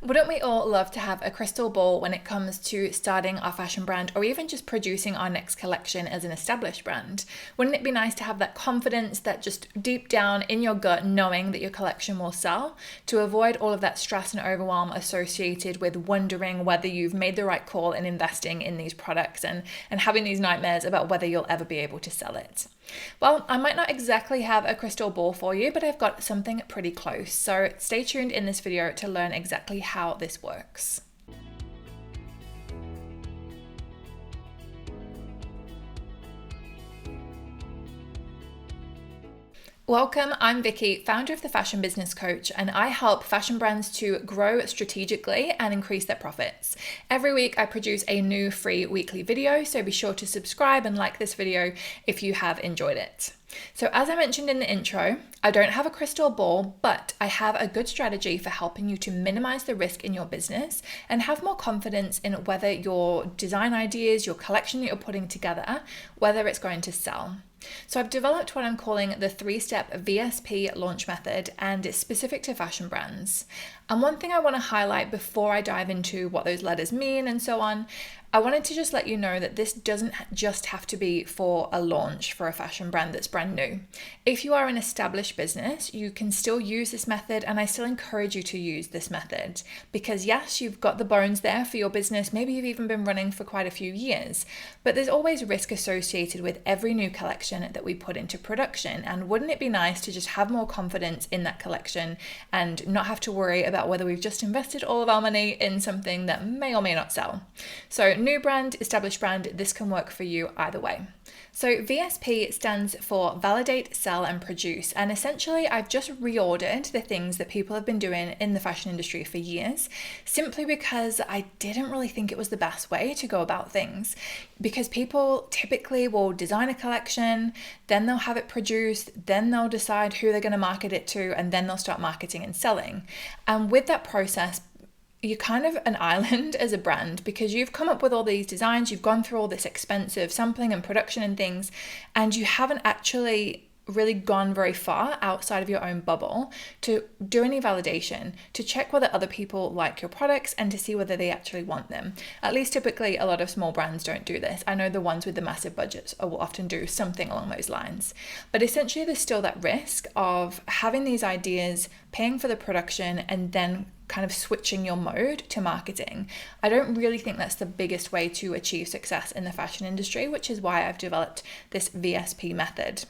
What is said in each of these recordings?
Wouldn't we all love to have a crystal ball when it comes to starting our fashion brand or even just producing our next collection as an established brand? Wouldn't it be nice to have that confidence, that just deep down in your gut knowing that your collection will sell, to avoid all of that stress and overwhelm associated with wondering whether you've made the right call in investing in these products and having these nightmares about whether you'll ever be able to sell it? Well, I might not exactly have a crystal ball for you, but I've got something pretty close. So stay tuned in this video to learn exactly how this works. Welcome, I'm Vicki, founder of the Fashion Business Coach, and I help fashion brands to grow strategically and increase their profits. Every week I produce a new free weekly video, so be sure to subscribe and like this video if you have enjoyed it. So as I mentioned in the intro, I don't have a crystal ball, but I have a good strategy for helping you to minimize the risk in your business and have more confidence in whether your design ideas, your collection that you're putting together, whether it's going to sell. So I've developed what I'm calling the 3-step VSP Launch Method, and it's specific to fashion brands. And one thing I want to highlight before I dive into what those letters mean and so on, I wanted to just let you know that this doesn't just have to be for a launch for a fashion brand that's brand new. If you are an established business, you can still use this method, and I still encourage you to use this method because yes, you've got the bones there for your business. Maybe you've even been running for quite a few years, but there's always risk associated with every new collection that we put into production. And wouldn't it be nice to just have more confidence in that collection and not have to worry about whether we've just invested all of our money in something that may or may not sell? So new brand, established brand, this can work for you either way. So VSP stands for Validate, Sell and Produce. And essentially I've just reordered the things that people have been doing in the fashion industry for years, simply because I didn't really think it was the best way to go about things. Because people typically will design a collection, then they'll have it produced, then they'll decide who they're going to market it to, and then they'll start marketing and selling. And with that process, you're kind of an island as a brand because you've come up with all these designs, you've gone through all this expensive sampling and production and things, and you haven't actually really gone very far outside of your own bubble to do any validation, to check whether other people like your products and to see whether they actually want them. At least typically a lot of small brands don't do this. I know the ones with the massive budgets will often do something along those lines. But essentially there's still that risk of having these ideas, paying for the production, and then kind of switching your mode to marketing. I don't really think that's the biggest way to achieve success in the fashion industry, which is why I've developed this VSP method.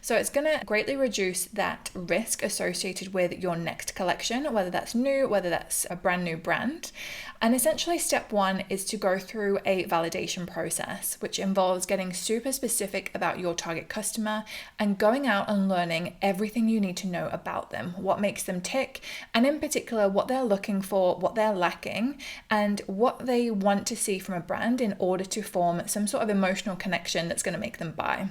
So it's going to greatly reduce that risk associated with your next collection, whether that's new, whether that's a brand new brand. And essentially step 1 is to go through a validation process, which involves getting super specific about your target customer and going out and learning everything you need to know about them, what makes them tick, and in particular, what they're looking for, what they're lacking, and what they want to see from a brand in order to form some sort of emotional connection that's going to make them buy.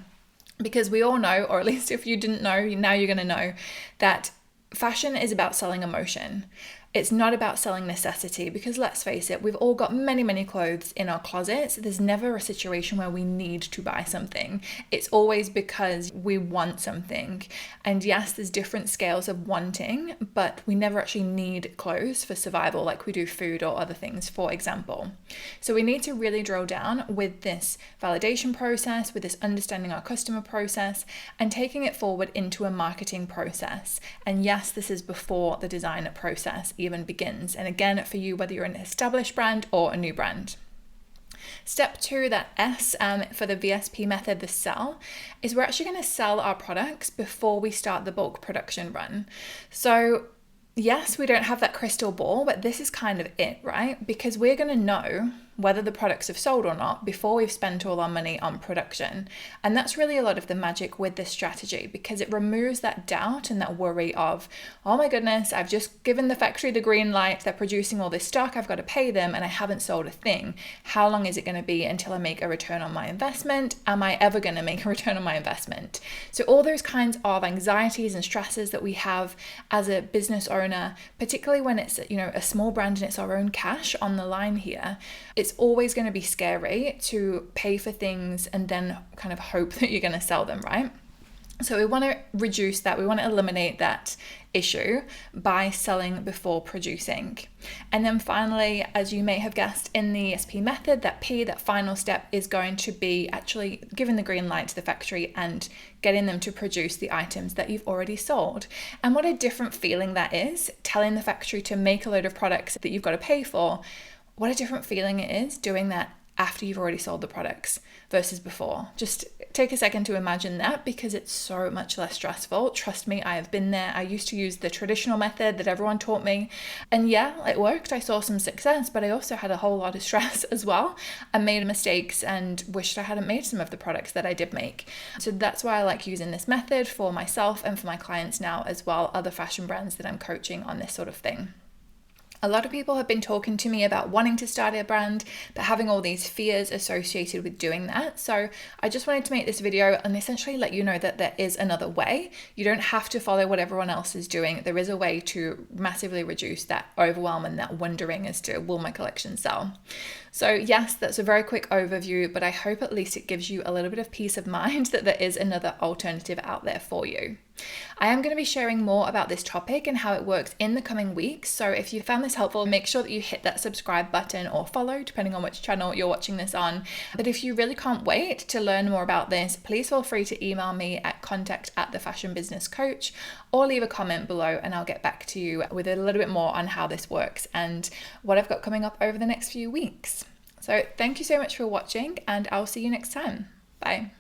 Because we all know, or at least if you didn't know, now you're going to know, that fashion is about selling emotion. It's not about selling necessity, because let's face it, we've all got many, many clothes in our closets. There's never a situation where we need to buy something. It's always because we want something. And yes, there's different scales of wanting, but we never actually need clothes for survival like we do food or other things, for example. So we need to really drill down with this validation process, with this understanding our customer process, and taking it forward into a marketing process. And yes, this is before the design process even begins. And again, for you, whether you're an established brand or a new brand. Step 2, that S for the VSP method, the sell, is we're actually going to sell our products before we start the bulk production run. So yes, we don't have that crystal ball, but this is kind of it, right? Because we're going to know whether the products have sold or not before we've spent all our money on production. And that's really a lot of the magic with this strategy, because it removes that doubt and that worry of, oh my goodness, I've just given the factory the green light, they're producing all this stock, I've got to pay them, and I haven't sold a thing. How long is it going to be until I make a return on my investment? Am I ever going to make a return on my investment? So all those kinds of anxieties and stresses that we have as a business owner, particularly when it's, a small brand and it's our own cash on the line here, it's always going to be scary to pay for things and then kind of hope that you're going to sell them, right? So we want to reduce that, we want to eliminate that issue by selling before producing. And then finally, as you may have guessed in the VSP method, that final step is going to be actually giving the green light to the factory and getting them to produce the items that you've already sold. And what a different feeling that is, telling the factory to make a load of products that you've got to pay for. What a different feeling it is doing that after you've already sold the products versus before. Just take a second to imagine that, because it's so much less stressful. Trust me, I have been there. I used to use the traditional method that everyone taught me. And yeah, it worked. I saw some success, but I also had a whole lot of stress as well. I made mistakes and wished I hadn't made some of the products that I did make. So that's why I like using this method for myself and for my clients now as well, other fashion brands that I'm coaching on this sort of thing. A lot of people have been talking to me about wanting to start a brand, but having all these fears associated with doing that. So I just wanted to make this video and essentially let you know that there is another way. You don't have to follow what everyone else is doing. There is a way to massively reduce that overwhelm and that wondering as to, will my collection sell? So yes, that's a very quick overview, but I hope at least it gives you a little bit of peace of mind that there is another alternative out there for you. I am going to be sharing more about this topic and how it works in the coming weeks. So if you found this helpful, make sure that you hit that subscribe button or follow, depending on which channel you're watching this on. But if you really can't wait to learn more about this, please feel free to email me at contact@thefashionbusinesscoach or leave a comment below and I'll get back to you with a little bit more on how this works and what I've got coming up over the next few weeks. So thank you so much for watching and I'll see you next time. Bye.